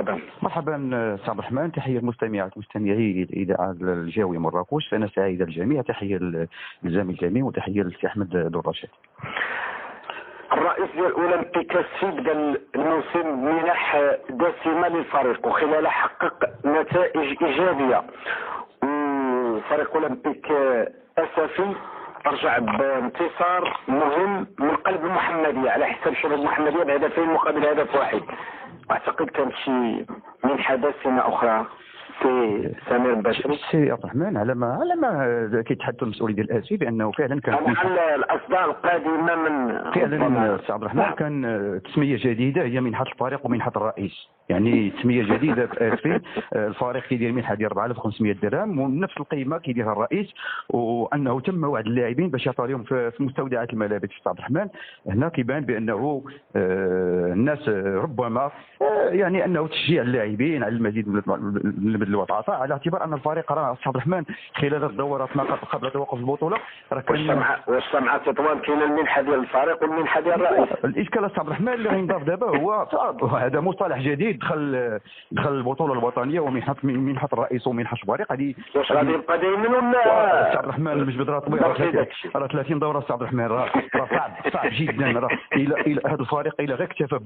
مرحبا. مرحبا سي عبد الرحمن، تحيه المستمعات والمستمعي الاذاعه الجاويه مراكش. انا سعيد الجميع، تحيه للزميل الجميع وتحيه للسي احمد دراشد. الرئيس ديال الاولمبيك السيد بدا الموسم منح دسمه للفريق وخلالها حقق نتائج ايجابيه، وفريق اولمبيك اسفي رجع بانتصار مهم من قلب المحمديه على حساب شباب المحمديه بهدفين مقابل هدف واحد. اعتقد كانت شي منحه دسمه اخرى في سمير بشري. سي عبد الرحمن، على ما كيتحدثوا المسؤولين ديال الاسفي بانه فعلا كان على الاصدار القادمه من فعلا سي عبد الرحمن كان تسميه جديده هي منحه الفريق ومنحه الرئيس، يعني تسميه جديده في اسفي. الفريق كيدير منحه ديال 4500 درهم ونفس القيمه كيديرها الرئيس، وانه تم وعد اللاعبين باش يعطوا لهم في مستودعات الملابس. سي عبد الرحمن هنا كيبان بانه الناس ربما يعني انه تشجيع اللاعبين على المزيد من البذل والعطاء، على اعتبار ان الفريق راه سي عبد الرحمن خلال الدورات ما قبل توقف البطوله راه كان واش مع تطوان كاين المنحه ديال الفريق والمنحه ديال الرئيس. الاشكال سي عبد الرحمن اللي غينضاف دابا هو هذا مصطلح جديد دخل البطوله الوطنيه ومنحه الرئيس ومنحه الفريق. هذه واش غادي يبقى دائما ولا سي عبد الرحمن المجبد راه طويل، راه 30 دوره سي عبد الرحمن، راه صعب جدا. راه الى هذا الفريق الى غير اكتفى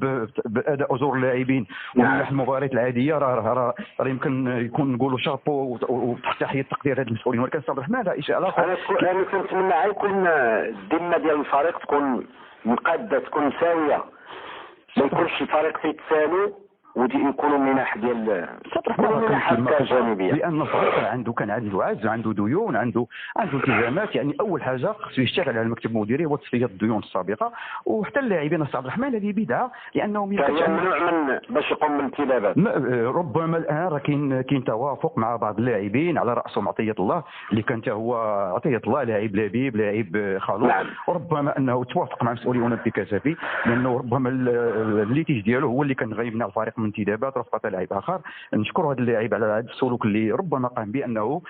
باداء اجور اللاعبين ومنح المباريات العاديه راه يمكن يكون نقولوا شابو وتحيه تقدير هذا المسؤولين. ولكن سي عبد الرحمن هذا شيء على انا كنتمنى يكون الذمه ديال الفريق تكون مقاده، تكون مساويه، ما يكونش الفريق تيتسالو ويكونوا منح ديال جانبيه، لان الفريق كان عنده عجز، عنده ديون، عنده التزامات. يعني اول حاجه خصو يشتغل على المكتب المديري هو تصفيه الديون السابقه، وحتى اللاعبين سي عبد الرحمن هذه بدعه لانهم ممنوع من باش يقوم من الانتدابات. ربما الان راه كاين توافق مع بعض اللاعبين على راسهم عطيه الله اللي كان هو عطيه الله لاعب لبيب لاعب خالد. نعم. وربما انه توافق مع مسؤولي اولمبيك اسفي لانه ربما الليتيج ديالو هو اللي كان غيمنع الفريق من انتدابات رفقه لاعب اخر. نشكر هذا اللاعب على هذا السلوك اللي ربما قام بانه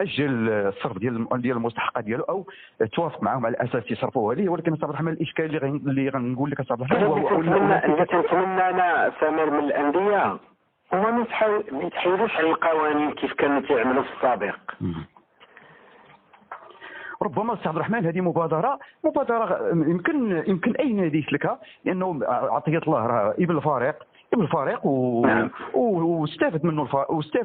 اجل الصرف ديال المستحقات ديالو او توافق معهم على اساس يصرفوها ليه. ولكن سي عبد الرحمن الاشكال اللي غنقول لك سي عبد الرحمن هو اللي كنتمنى انا سمير من الانديه هو ما يتحيدوش على القوانين كيف كانوا تعملوا في السابق. ربما سي عبد الرحمن هذه مبادره يمكن اي نادي يسلكها، لانه عطيه الله راه ابن الفريق واستافد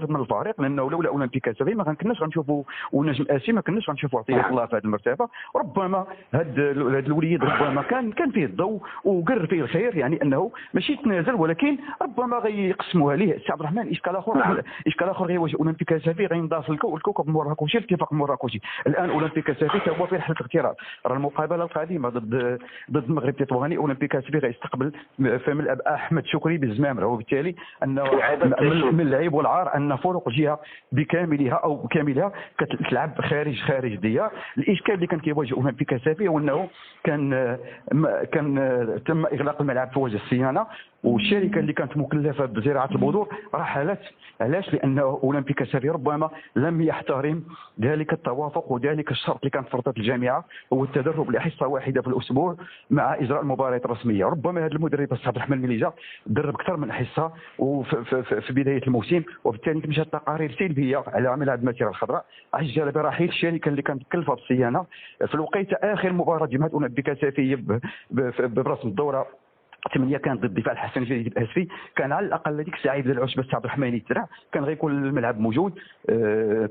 من الفريق، لانه لولا اولمبيك اسفي ما كناش غنشوفوا ونجم اسي ما كناش غنشوفوا عطيه الله في هذه المرتبه. ربما هذا الوليد ربما كان فيه الضوء وقر فيه الخير، يعني انه ماشي تنازل ولكن ربما غيقسموها ليه. سي عبد الرحمن اشكال اخر غيواجه اولمبيك اسفي غينضاف الكوكب المراكشي الاتفاق المراكشي. الان اولمبيك اسفي هو في رحله الاغتراب، راه المقابله القادمه ضد المغرب تطواني. اولمبيك اسفي غيستقبل في ملعب احمد شكري بالزمامره، وبالتالي انه من العيب والعار ان فرق الجهه بكاملها كتلعب خارج الديار. الاشكال اللي كان كيواجه اولمبيك اسفي هو انه كان تم اغلاق الملعب في وجه الصيانه، والشركه اللي كانت مكلفه بزراعه البذور رحلت. علاش؟ لان اولمبيك اسفي ربما لم يحترم ذلك التوافق وذلك الشرط اللي كانت فرضت الجامعه، هو التدرب لحصه واحده في الاسبوع مع اجراء المباريات الرسميه. ربما هذا المدرب عبد الرحمن ملي جا درب اكثر من حصه في بدايه الموسم، وبالتالي مشات تقارير سلبيه على ملعب المسيره الخضراء. عجل برحيل الشركه اللي كانت مكلفه بالصيانه في الوقيته. اخر مباراه جمعت اولمبيك اسفي برسم الدوره 8 كانت ضد الدفاع الحسن جديد الاسفي، كان على الاقل هذيك الساعه يبدا العشبه عبد الرحمن يترع، كان غيكون الملعب موجود.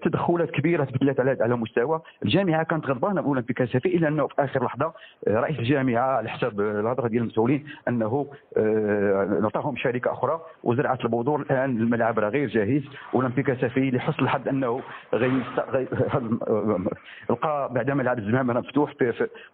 تدخلات كبيره تبدلت على مستوى الجامعه. كانت غضبانه باولمبيك اسفي، الا انه في اخر لحظه رئيس الجامعه على حساب الهضره ديال المسؤولين انه نعطاهم شركه اخرى وزرعت البذور. الان الملعب راه غير جاهز. اولمبيك اسفي لحسن الحظ انه لقى بعد ملعب الزمامره مفتوح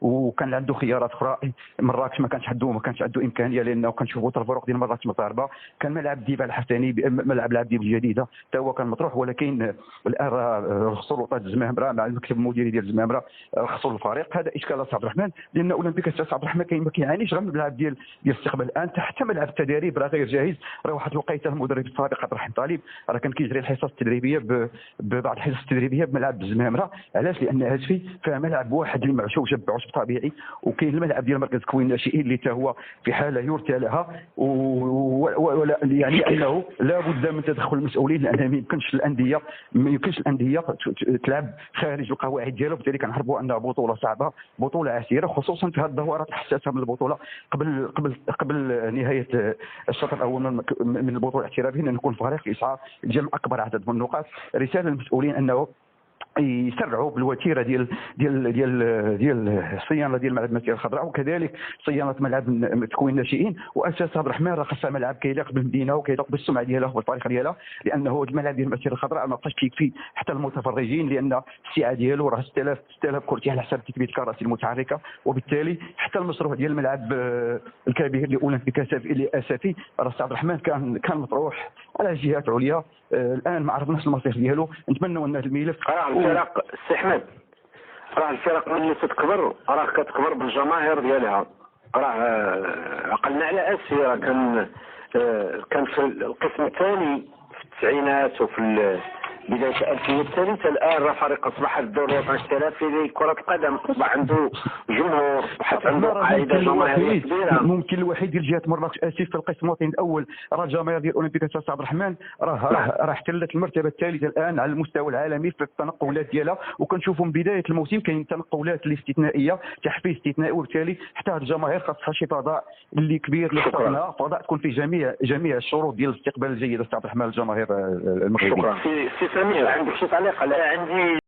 وكان عنده خيارات اخرى. مراكش ما كانش عنده امكانيه، لانه كنشوفوا الفروق ديال مراكش متضاربه. كان ملعب الدفاع الحسني ملعب العبدي الجديده حتى هو كان مطروح، ولكن الان راه سلطات الزمامره مع المكتب المديري ديال الزمامره خصوا الفريق. هذا اشكال عبد الرحمن، لان اولمبيك عبد الرحمن ما كيعانيش غير من الملعب ديال الاستقبال. الان حتى ملعب التدريب راه غير جاهز. راه واحد الوقيته المدرب السابق عبد الرحيم طالب راه كان كيجري الحصص التدريبيه ببعض الحصص التدريبيه بملعب الزمامره. علاش؟ لان هادشي فيها ملعب واحد اللي معشوش بعشب طبيعي، وكاين الملعب ديال مركز كوين الناشئين اللي حتى هو في حال لا يرثى لها ولا يعني انه لا بد من تدخل المسؤولين، لان ما يمكنش الانديه تلعب خارج القواعد ديالها، وبالتالي كنحربوا انها بطوله صعبه، بطوله عسيره، خصوصا في هذه الدورات الحساسه من البطوله قبل نهايه الشوط الاول من البطوله الاحترافيه، ان نكون فريق يسعى لجمع اكبر عدد من النقاط. رساله للمسؤولين انه يسرعوا بالوتيره ديال الصيانه ديال ملعب المسيره الخضراء، وكذلك صيانه ملعب تكوين الناشئين، واساس عبد الرحمن راه خاصها ملعب كيليق بالمدينه وكيليق بالسمعه ديالها والتاريخ ديالها، لانه الملعب ديال المسيره الخضراء ما بقاش كيكفي حتى المتفرجين، لان السعه ديالو راه 6000 كرسي على حساب تثبيت الكراسي المتحركه، وبالتالي حتى المشروع ديال الملعب الكبير الاولمبيك الاساسي راه عبد الرحمن كان مطروح على جهات عليا. الان ما عرفناش المصير ديالو، نتمنوا ان هذا الملف الفرق السي احمد، راه الفرق ملي تتكبر راه كتكبر بالجماهير ديالها. راه عقلنا على اسي، راه كان في القسم الثاني في التسعينات وفي بدايه الالفيه الثالثه. الان راه فريق اصبح الدوري الوطني الثلاثي لكره القدم، اصبح عنده جمهور، حتى عنده قاعده جماهيريه كبيره. ممكن الوحيد ديال جهه مراكش اسف في القسم الوطني الاول راه الجماهير ديال اولمبيك عبد الرحمن راه احتلت المرتبه الثالثه الان على المستوى العالمي في التنقلات ديالها، وكنشوفوا من بدايه الموسم كاين تنقلات الاستثنائيه، تحفيز استثنائي، وبالتالي حتى هذه الجماهير خاصها شي فضاء اللي كبير اللي خصنا فضاء تكون فيه جميع الشروط ديال الاستقبال الجيد عبد الرحمن الجماهير المغربيه. شكرا. سي سمير، عندك شي تعليق؟ لا، عندي